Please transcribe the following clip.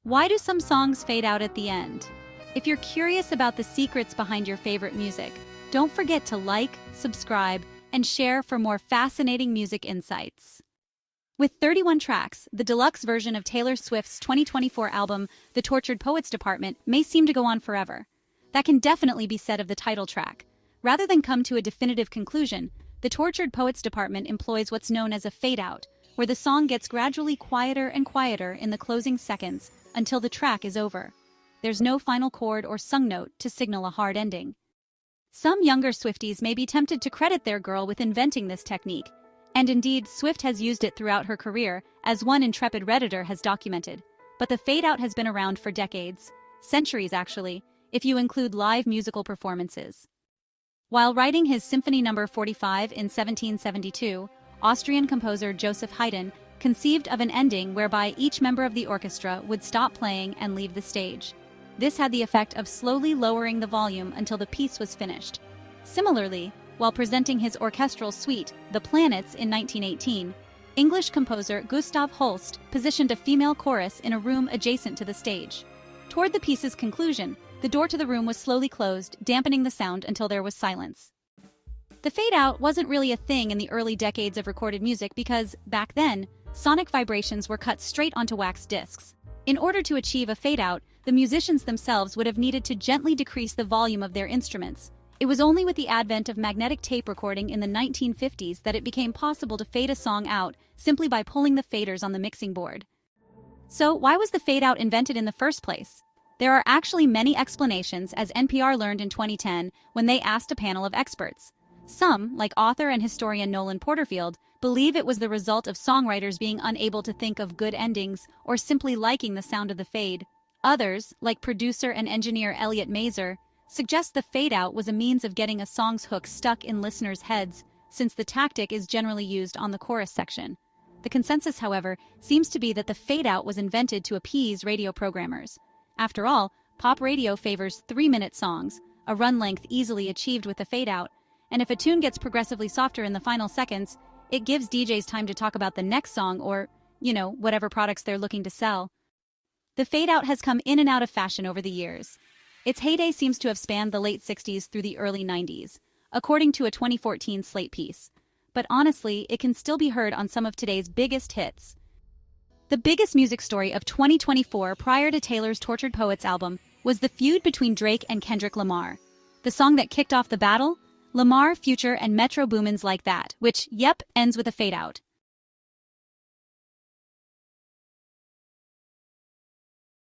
Why do some songs fade out at the end? If you're curious about the secrets behind your favorite music, don't forget to like, subscribe, and share for more fascinating music insights. With 31 tracks, the deluxe version of Taylor Swift's 2024 album, The Tortured Poets Department, may seem to go on forever. That can definitely be said of the title track. Rather than come to a definitive conclusion, The Tortured Poets Department employs what's known as a fade-out, where the song gets gradually quieter and quieter in the closing seconds until the track is over. There's no final chord or sung note to signal a hard ending. Some younger Swifties may be tempted to credit their girl with inventing this technique, and indeed, Swift has used it throughout her career, as one intrepid Redditor has documented. But the fade-out has been around for decades, centuries actually, if you include live musical performances. While writing his Symphony No. 45 in 1772, Austrian composer Joseph Haydn conceived of an ending whereby each member of the orchestra would stop playing and leave the stage. This had the effect of slowly lowering the volume until the piece was finished. Similarly, while presenting his orchestral suite, The Planets, in 1918, English composer Gustav Holst positioned a female chorus in a room adjacent to the stage. Toward the piece's conclusion, the door to the room was slowly closed, dampening the sound until there was silence. The fade-out wasn't really a thing in the early decades of recorded music because, back then, sonic vibrations were cut straight onto wax discs. In order to achieve a fade-out, the musicians themselves would have needed to gently decrease the volume of their instruments. It was only with the advent of magnetic tape recording in the 1950s that it became possible to fade a song out simply by pulling the faders on the mixing board. So, why was the fade-out invented in the first place? There are actually many explanations, as NPR learned in 2010 when they asked a panel of experts. Some, like author and historian Nolan Porterfield, believe it was the result of songwriters being unable to think of good endings or simply liking the sound of the fade. Others, like producer and engineer Elliot Mazer, suggest the fade-out was a means of getting a song's hook stuck in listeners' heads, since the tactic is generally used on the chorus section. The consensus, however, seems to be that the fade-out was invented to appease radio programmers. After all, pop radio favors 3-minute songs, a run length easily achieved with a fade-out, and if a tune gets progressively softer in the final seconds, it gives DJs time to talk about the next song or, whatever products they're looking to sell. The fade-out has come in and out of fashion over the years. Its heyday seems to have spanned the late 60s through the early 90s, according to a 2014 Slate piece. But honestly, it can still be heard on some of today's biggest hits. The biggest music story of 2024 prior to Taylor's Tortured Poets album was the feud between Drake and Kendrick Lamar. The song that kicked off the battle? Lamar, Future, and Metro Boomin's Like That, which, ends with a fade-out.